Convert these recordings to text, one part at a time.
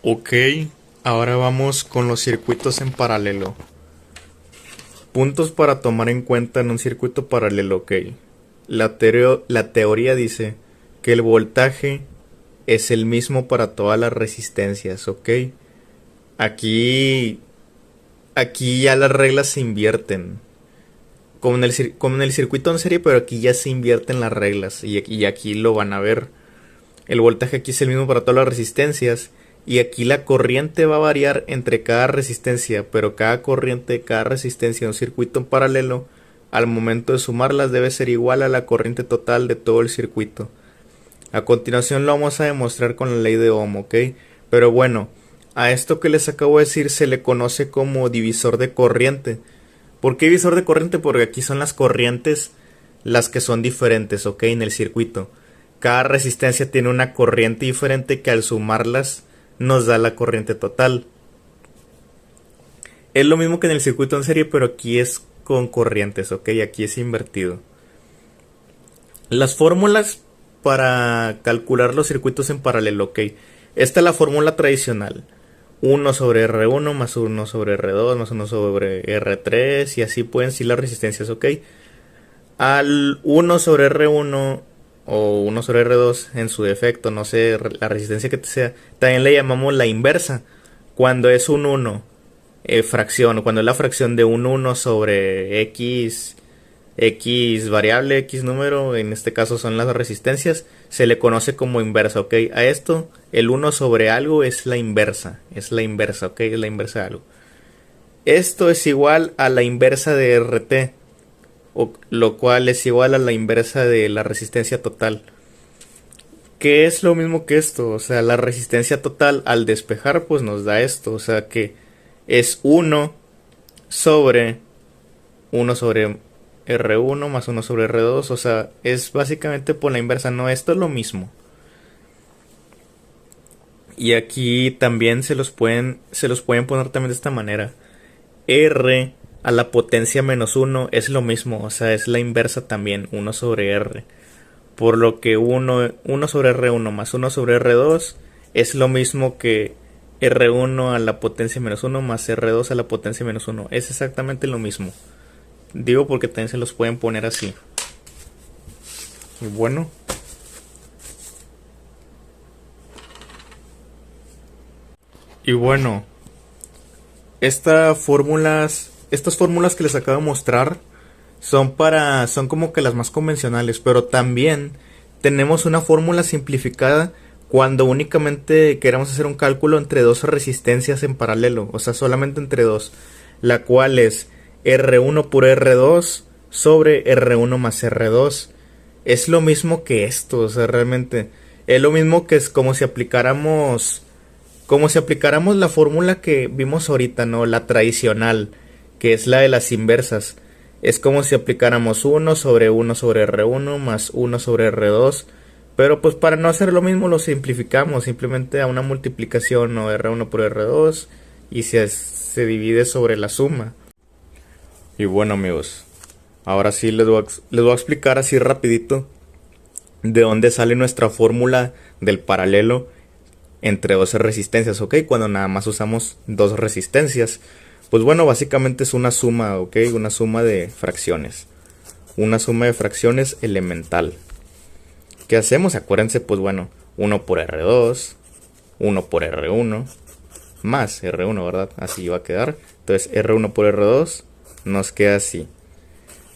Ok, ahora vamos con los circuitos en paralelo. Puntos para tomar en cuenta en un circuito paralelo, ok. La teoría dice que el voltaje es el mismo para todas las resistencias, ok. Aquí, aquí ya las reglas se invierten. Como en el circuito en serie, pero aquí ya se invierten las reglas. Y aquí lo van a ver. El voltaje aquí es el mismo para todas las resistencias. Y aquí la corriente va a variar entre cada resistencia, pero cada corriente, cada resistencia en un circuito en paralelo, al momento de sumarlas debe ser igual a la corriente total de todo el circuito. A continuación lo vamos a demostrar con la ley de Ohm, ¿ok? Pero bueno, a esto que les acabo de decir se le conoce como divisor de corriente. ¿Por qué divisor de corriente? Porque aquí son las corrientes las que son diferentes, ¿ok? En el circuito. Cada resistencia tiene una corriente diferente que al sumarlas nos da la corriente total. Es lo mismo que en el circuito en serie, pero aquí es con corrientes, ¿ok? Aquí es invertido. Las fórmulas para calcular los circuitos en paralelo, ¿ok? Esta es la fórmula tradicional. 1 sobre R1 más 1 sobre R2 más 1 sobre R3 y así pueden ser las resistencias, ¿ok? Al 1 sobre R1 o 1 sobre R2 en su defecto, no sé, la resistencia que sea, también le llamamos la inversa. Cuando es un 1, fracción, cuando es la fracción de un 1 sobre X variable, X número, en este caso son las resistencias, se le conoce como inversa, ¿ok? A esto, el 1 sobre algo es la inversa, ¿ok? Es la inversa de algo. Esto es igual a la inversa de RT, lo cual es igual a la inversa de la resistencia total. ¿Qué es lo mismo que esto? O sea, la resistencia total al despejar pues nos da esto, o sea que es 1 sobre 1 sobre R1 más 1 sobre R2, o sea, es básicamente por la inversa, no, esto es lo mismo. Y aquí también se los pueden poner también de esta manera. R a la potencia menos 1 es lo mismo, o sea, es la inversa también, 1 sobre R. Por lo que 1 sobre R1 más 1 sobre R2 es lo mismo que R1 a la potencia menos 1 más R2 a la potencia menos 1. Es exactamente lo mismo. Digo porque también se los pueden poner así. Y bueno. Y bueno. Estas fórmulas que les acabo de mostrar son como que las más convencionales, pero también tenemos una fórmula simplificada cuando únicamente queremos hacer un cálculo entre dos resistencias en paralelo, o sea, solamente entre dos, la cual es R1 por R2 sobre R1 más R2. Es lo mismo que esto, o sea, realmente es lo mismo que es como si aplicáramos la fórmula que vimos ahorita, ¿no? La tradicional, que es la de las inversas. Es como si aplicáramos 1 sobre R1 más 1 sobre R2. Pero pues para no hacer lo mismo lo simplificamos simplemente a una multiplicación, ¿no? R1 por R2 y se divide sobre la suma. Y bueno, amigos, ahora sí les voy a explicar así rapidito de dónde sale nuestra fórmula del paralelo entre dos resistencias, ¿ok? Cuando nada más usamos dos resistencias. Pues bueno, básicamente es una suma, ¿ok? Una suma de fracciones. Una suma de fracciones elemental. ¿Qué hacemos? Acuérdense, pues bueno, 1 por R2, 1 por R1, más R1, ¿verdad? Así va a quedar. Entonces R1 por R2 nos queda así.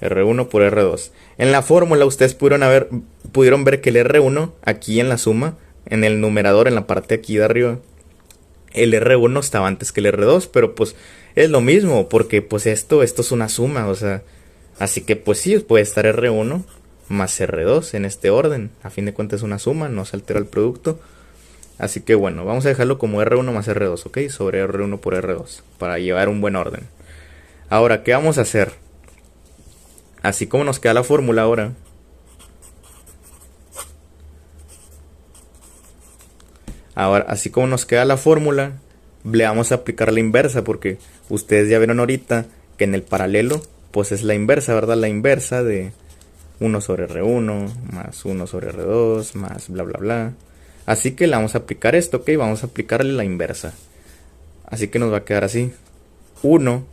R1 por R2. En la fórmula ustedes pudieron ver que el R1 aquí en la suma, en el numerador, en la parte aquí de arriba, el R1 estaba antes que el R2, pero pues es lo mismo, porque pues esto es una suma, o sea, así que pues sí, puede estar R1 más R2 en este orden, a fin de cuentas es una suma, no se altera el producto, así que bueno, vamos a dejarlo como R1 más R2, ok, sobre R1 por R2, para llevar un buen orden. Ahora, ¿qué vamos a hacer? Así como nos queda la fórmula ahora, así como nos queda la fórmula, le vamos a aplicar la inversa, porque ustedes ya vieron ahorita que en el paralelo, pues es la inversa, ¿verdad? La inversa de 1 sobre R1 más 1 sobre R2 más bla bla bla. Así que le vamos a aplicar esto, ok, vamos a aplicarle la inversa. Así que nos va a quedar así. 1,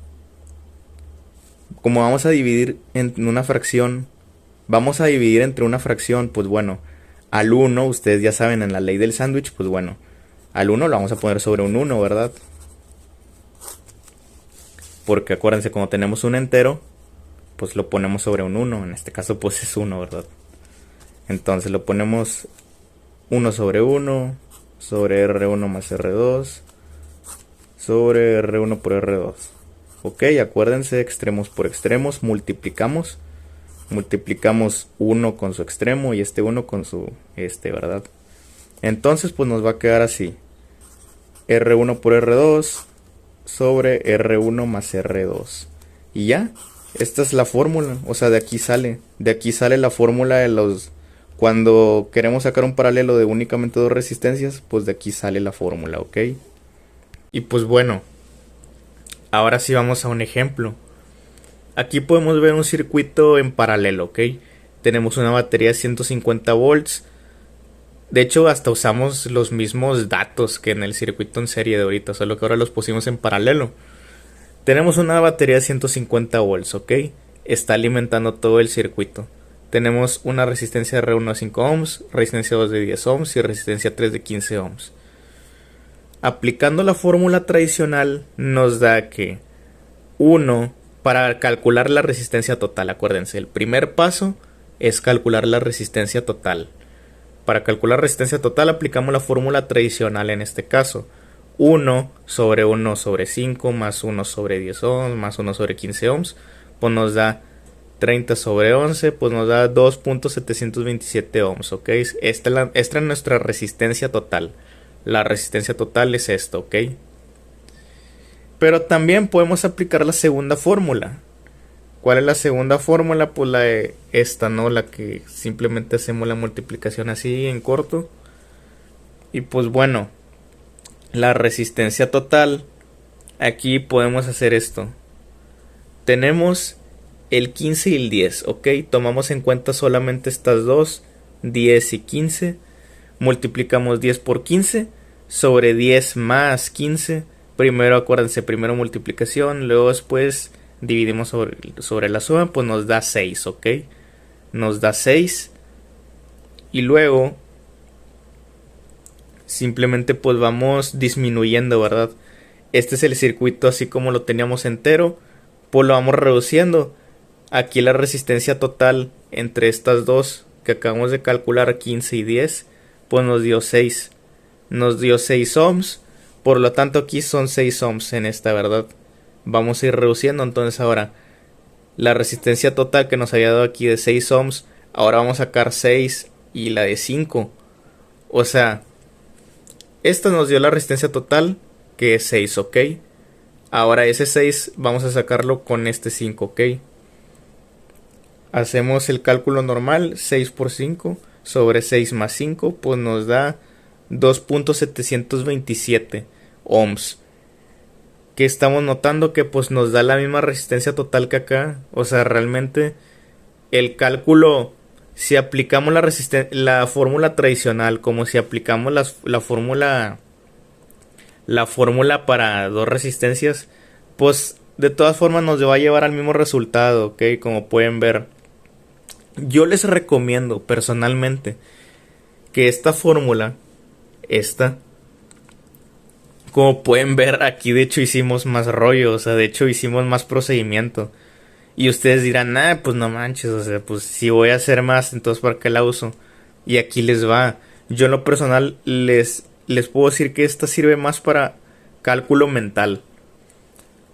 como vamos a dividir en una fracción, vamos a dividir entre una fracción, pues bueno, al 1, ustedes ya saben en la ley del sándwich, pues bueno, al 1 lo vamos a poner sobre un 1, ¿verdad? Porque acuérdense, cuando tenemos un entero, pues lo ponemos sobre un 1, en este caso pues es 1, ¿verdad? Entonces lo ponemos 1 sobre 1, sobre R1 más R2, sobre R1 por R2. Ok, acuérdense, extremos por extremos, multiplicamos 1 con su extremo y este 1 con su ¿verdad? Entonces pues nos va a quedar así. R1 por R2 sobre R1 más R2. Y ya, esta es la fórmula, o sea, de aquí sale la fórmula de los... Cuando queremos sacar un paralelo de únicamente dos resistencias, pues de aquí sale la fórmula, ¿ok? Y pues bueno, ahora sí vamos a un ejemplo. Aquí podemos ver un circuito en paralelo, ¿ok? Tenemos una batería de 150 volts. De hecho, hasta usamos los mismos datos que en el circuito en serie de ahorita, solo que ahora los pusimos en paralelo. Tenemos una batería de 150 volts, ¿ok? Está alimentando todo el circuito. Tenemos una resistencia R1 de 5 ohms, resistencia 2 de 10 ohms y resistencia 3 de 15 ohms. Aplicando la fórmula tradicional nos da que 1, para calcular la resistencia total, acuérdense, el primer paso es calcular la resistencia total. Para calcular resistencia total aplicamos la fórmula tradicional en este caso. 1 sobre 1 sobre 5 más 1 sobre 10 ohms más 1 sobre 15 ohms, pues nos da 30 sobre 11, pues nos da 2.727 ohms, ¿ok? Esta es nuestra resistencia total. La resistencia total es esto, ¿ok? Pero también podemos aplicar la segunda fórmula. ¿Cuál es la segunda fórmula? Pues la de esta, ¿no? La que simplemente hacemos la multiplicación así en corto. Y pues bueno, la resistencia total, aquí podemos hacer esto. Tenemos el 15 y el 10, ¿ok? Tomamos en cuenta solamente estas dos, 10 y 15. Multiplicamos 10 por 15 sobre 10 más 15. Primero, acuérdense, primero multiplicación, luego después dividimos sobre la suma, pues nos da 6, ¿ok? Nos da 6. Y luego simplemente pues vamos disminuyendo, ¿verdad? Este es el circuito así como lo teníamos entero, pues lo vamos reduciendo. Aquí la resistencia total entre estas dos que acabamos de calcular, 15 y 10, pues nos dio 6. Nos dio 6 ohms. Por lo tanto aquí son 6 ohms en esta, ¿verdad? Vamos a ir reduciendo. Entonces ahora la resistencia total que nos había dado aquí de 6 ohms, ahora vamos a sacar 6 y la de 5. O sea, esta nos dio la resistencia total que es 6, ¿ok? Ahora ese 6 vamos a sacarlo con este 5, ¿ok? Hacemos el cálculo normal, 6 por 5 sobre 6 más 5, pues nos da 2.727 ohms. Que estamos notando que pues nos da la misma resistencia total que acá. O sea, realmente el cálculo, si aplicamos la fórmula tradicional, como si aplicamos la fórmula para dos resistencias, pues de todas formas nos va a llevar al mismo resultado, ¿ok? Como pueden ver, yo les recomiendo personalmente que esta fórmula, como pueden ver aquí, de hecho hicimos más rollo, o sea, de hecho hicimos más procedimiento. Y ustedes dirán, pues no manches, o sea, pues si voy a hacer más, entonces ¿para qué la uso? Y aquí les va. Yo en lo personal les puedo decir que esta sirve más para cálculo mental.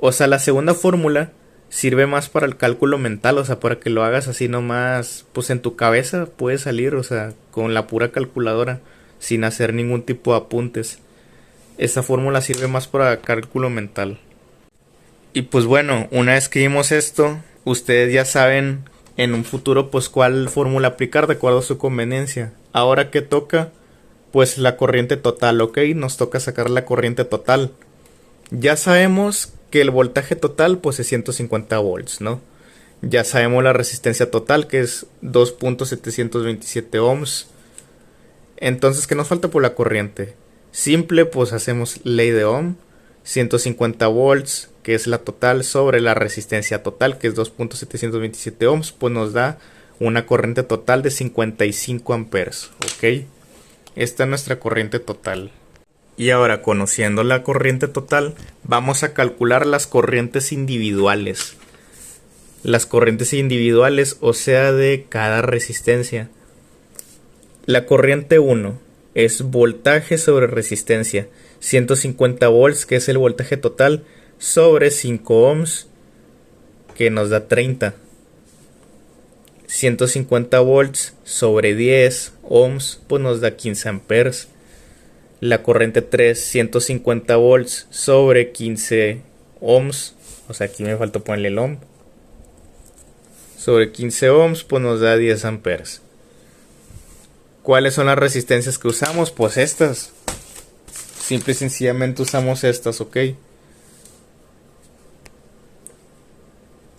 O sea, la segunda fórmula sirve más para el cálculo mental, o sea, para que lo hagas así nomás, pues en tu cabeza puede salir, o sea, con la pura calculadora, sin hacer ningún tipo de apuntes. Esta fórmula sirve más para cálculo mental. Y pues bueno, una vez que vimos esto, ustedes ya saben en un futuro pues cuál fórmula aplicar de acuerdo a su conveniencia. Ahora que toca, pues la corriente total, ¿ok? Nos toca sacar la corriente total. Ya sabemos que el voltaje total pues es 150 volts, ¿no? Ya sabemos la resistencia total que es 2.727 ohms. Entonces, ¿qué nos falta por la corriente? Simple, pues hacemos ley de Ohm, 150 volts, que es la total, sobre la resistencia total, que es 2.727 ohms, pues nos da una corriente total de 55 amperes, ¿ok? Esta es nuestra corriente total. Y ahora, conociendo la corriente total, vamos a calcular las corrientes individuales. Las corrientes individuales, o sea, de cada resistencia. La corriente 1 es voltaje sobre resistencia, 150 volts, que es el voltaje total, sobre 5 ohms, que nos da 30. 150 volts sobre 10 ohms, pues nos da 15 amperes. La corriente 3, 150 volts sobre 15 ohms, o sea, aquí me faltó ponerle el ohm, sobre 15 ohms, pues nos da 10 amperes. ¿Cuáles son las resistencias que usamos? Pues estas. Simple y sencillamente usamos estas, ¿ok?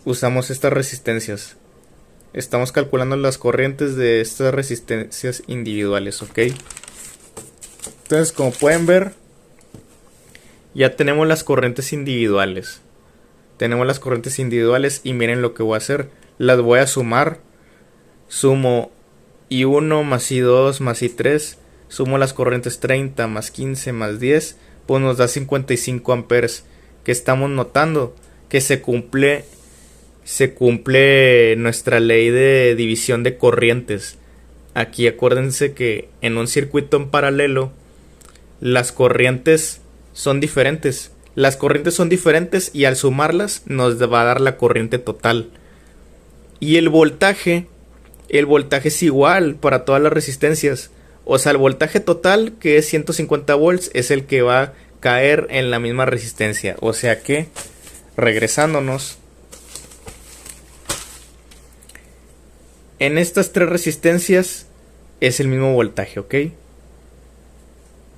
Usamos estas resistencias. Estamos calculando las corrientes de estas resistencias individuales, ¿ok? Entonces, como pueden ver, ya tenemos las corrientes individuales. Tenemos las corrientes individuales y miren lo que voy a hacer. Las voy a sumar. Sumo I1 más I2 más I3. Sumo las corrientes 30 más 15 más 10. Pues nos da 55 amperes. Que estamos notando que se cumple nuestra ley de división de corrientes. Aquí acuérdense que en un circuito en paralelo las corrientes son diferentes. Las corrientes son diferentes y al sumarlas nos va a dar la corriente total. Y el voltaje es igual para todas las resistencias. O sea, el voltaje total, que es 150 volts, es el que va a caer en la misma resistencia. O sea que, regresándonos, en estas tres resistencias es el mismo voltaje, ¿ok?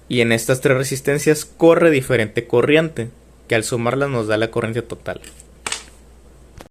Y en estas tres resistencias corre diferente corriente, que al sumarlas nos da la corriente total.